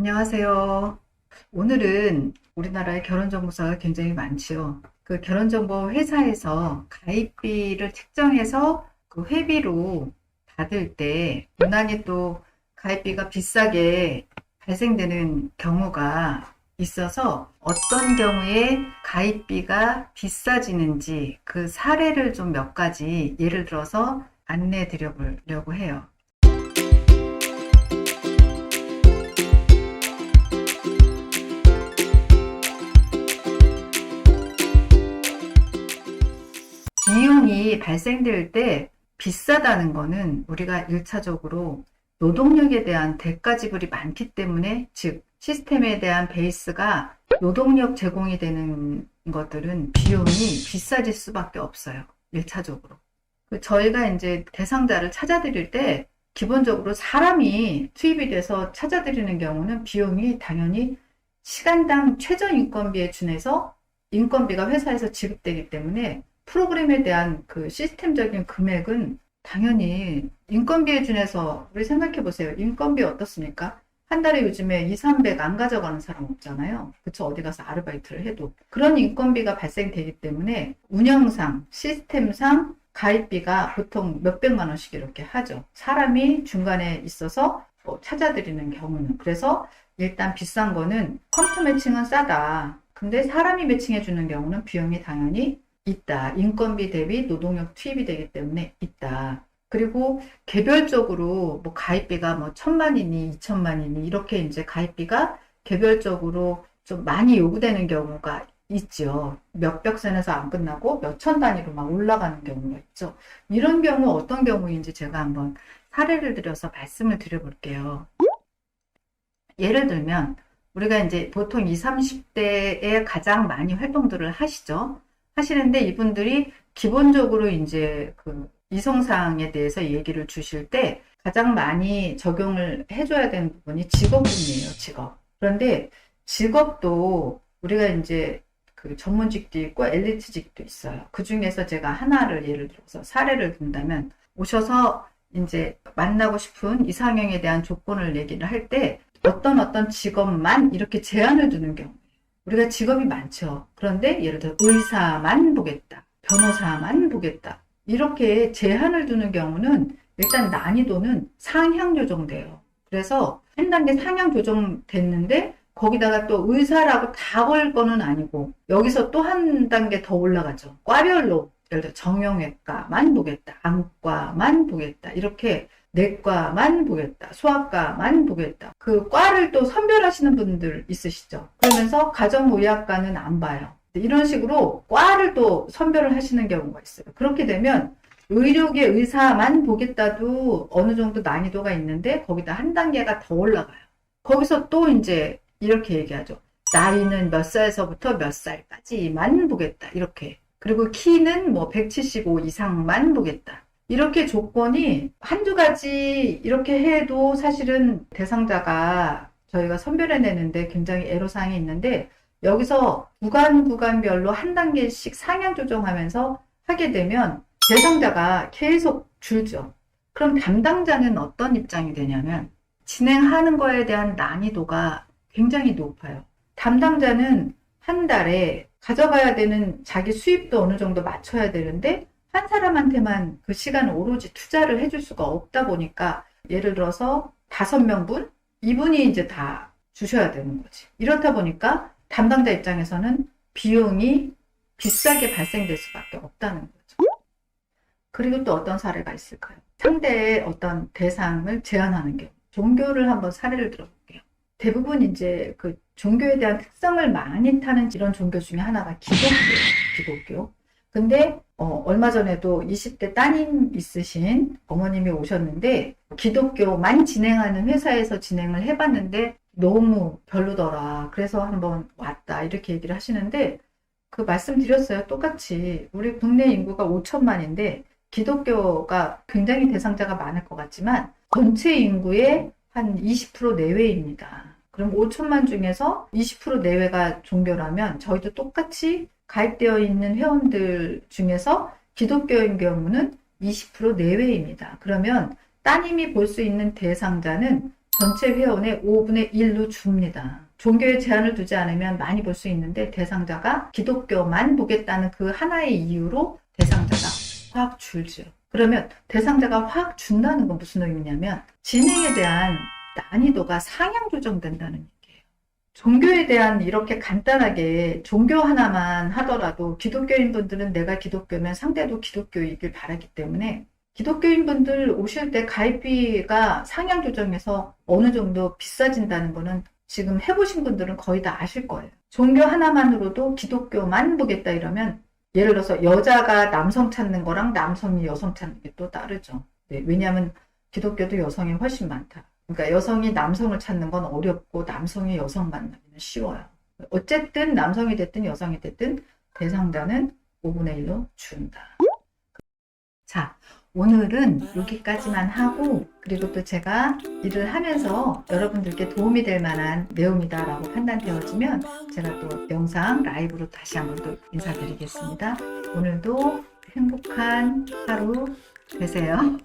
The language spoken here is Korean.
안녕하세요. 오늘은 우리나라에 결혼정보사가 굉장히 많지요. 그 결혼정보 회사에서 가입비를 책정해서 그 회비로 받을 때 유난히 또 가입비가 비싸게 발생되는 경우가 있어서 어떤 경우에 가입비가 비싸지는지 그 사례를 좀 몇 가지 예를 들어서 안내해 드려 보려고 해요. 비용이 발생될 때 비싸다는 거는 우리가 1차적으로 노동력에 대한 대가 지불이 많기 때문에, 즉 시스템에 대한 베이스가 노동력 제공이 되는 것들은 비용이 비싸질 수밖에 없어요. 1차적으로. 저희가 이제 대상자를 찾아드릴 때 기본적으로 사람이 투입이 돼서 찾아드리는 경우는 비용이 당연히 시간당 최저인건비에 준해서 인건비가 회사에서 지급되기 때문에 프로그램에 대한 그 시스템적인 금액은 당연히 인건비에 준해서, 우리 생각해 보세요. 인건비 어떻습니까? 한 달에 요즘에 2, 300 안 가져가는 사람 없잖아요. 그쵸? 어디 가서 아르바이트를 해도. 그런 인건비가 발생되기 때문에 운영상, 시스템상 가입비가 보통 몇백만 원씩 이렇게 하죠. 사람이 중간에 있어서 찾아드리는 경우는. 그래서 일단 비싼 거는 컴퓨터 매칭은 싸다. 근데 사람이 매칭해 주는 경우는 비용이 당연히 있다. 인건비 대비 노동력 투입이 되기 때문에 있다. 그리고 개별적으로 뭐 가입비가 뭐 1,000만이니 2,000만이니 이렇게 이제 가입비가 개별적으로 좀 많이 요구되는 경우가 있죠. 몇백 선에서 안 끝나고 몇천 단위로 막 올라가는 경우가 있죠. 이런 경우 어떤 경우인지 제가 한번 사례를 들여서 말씀을 드려볼게요. 예를 들면 우리가 이제 보통 20, 30대에 가장 많이 활동들을 하시는데 이분들이 기본적으로 이제 그 이성사항에 대해서 얘기를 주실 때 가장 많이 적용을 해줘야 되는 부분이 직업군이에요, 직업. 그런데 직업도 우리가 이제 그 전문직도 있고 엘리트직도 있어요. 그 중에서 제가 하나를 예를 들어서 사례를 든다면, 오셔서 이제 만나고 싶은 이상형에 대한 조건을 얘기를 할 때 어떤 직업만 이렇게 제한을 두는 경우. 우리가 직업이 많죠. 그런데 예를 들어 의사만 보겠다, 변호사만 보겠다, 이렇게 제한을 두는 경우는 일단 난이도는 상향 조정돼요. 그래서 한 단계 상향 조정됐는데 거기다가 또 의사라고 다 걸 거는 아니고 여기서 또 한 단계 더 올라가죠. 과별로 예를 들어 정형외과만 보겠다, 안과만 보겠다, 이렇게 내과만 보겠다, 소아과만 보겠다. 그 과를 또 선별하시는 분들 있으시죠. 그러면서 가정의학과는 안 봐요. 이런 식으로 과를 또 선별을 하시는 경우가 있어요. 그렇게 되면 의료계 의사만 보겠다도 어느 정도 난이도가 있는데 거기다 한 단계가 더 올라가요. 거기서 또 이제 이렇게 얘기하죠. 나이는 몇 살에서부터 몇 살까지만 보겠다, 이렇게. 그리고 키는 뭐 175 이상만 보겠다. 이렇게 조건이 한두 가지 이렇게 해도 사실은 대상자가 저희가 선별해내는데 굉장히 애로사항이 있는데, 여기서 구간별로 한 단계씩 상향 조정하면서 하게 되면 대상자가 계속 줄죠. 그럼 담당자는 어떤 입장이 되냐면, 진행하는 거에 대한 난이도가 굉장히 높아요. 담당자는 한 달에 가져가야 되는 자기 수입도 어느 정도 맞춰야 되는데 한 사람한테만 그 시간을 오로지 투자를 해줄 수가 없다 보니까, 예를 들어서 5명분? 이분이 이제 다 주셔야 되는 거지. 이렇다 보니까 담당자 입장에서는 비용이 비싸게 발생될 수밖에 없다는 거죠. 그리고 또 어떤 사례가 있을까요? 상대의 어떤 대상을 제한하는 경우. 종교를 한번 사례를 들어볼게요. 대부분 이제 그 종교에 대한 특성을 많이 타는 이런 종교 중에 하나가 기독교예요. 기독교. 근데 얼마 전에도 20대 따님 있으신 어머님이 오셨는데 기독교만 진행하는 회사에서 진행을 해봤는데 너무 별로더라. 그래서 한번 왔다, 이렇게 얘기를 하시는데, 그 말씀드렸어요. 똑같이 우리 국내 인구가 5천만인데 기독교가 굉장히 대상자가 많을 것 같지만 전체 인구의 한 20% 내외입니다. 그럼 5천만 중에서 20% 내외가 종교라면 저희도 똑같이 가입되어 있는 회원들 중에서 기독교인 경우는 20% 내외입니다. 그러면 따님이 볼 수 있는 대상자는 전체 회원의 5분의 1로 줍니다. 종교에 제한을 두지 않으면 많이 볼 수 있는데 대상자가 기독교만 보겠다는 그 하나의 이유로 대상자가 확 줄죠. 그러면 대상자가 확 준다는 건 무슨 의미냐면 진행에 대한 난이도가 상향 조정된다는 얘기예요. 종교에 대한 이렇게 간단하게 종교 하나만 하더라도 기독교인 분들은 내가 기독교면 상대도 기독교이길 바라기 때문에 기독교인 분들 오실 때 가입비가 상향 조정해서 어느 정도 비싸진다는 거는 지금 해보신 분들은 거의 다 아실 거예요. 종교 하나만으로도 기독교만 보겠다 이러면 예를 들어서 여자가 남성 찾는 거랑 남성이 여성 찾는 게 또 다르죠. 네, 왜냐하면 기독교도 여성이 훨씬 많다. 그러니까 여성이 남성을 찾는 건 어렵고 남성이 여성 만나면 쉬워요. 어쨌든 남성이 됐든 여성이 됐든 대상자는 5분의 1로 준다. 자, 오늘은 여기까지만 하고 그리고 또 제가 일을 하면서 여러분들께 도움이 될 만한 내용이다라고 판단되어지면 제가 또 영상 라이브로 다시 한번 또 인사드리겠습니다. 오늘도 행복한 하루 되세요.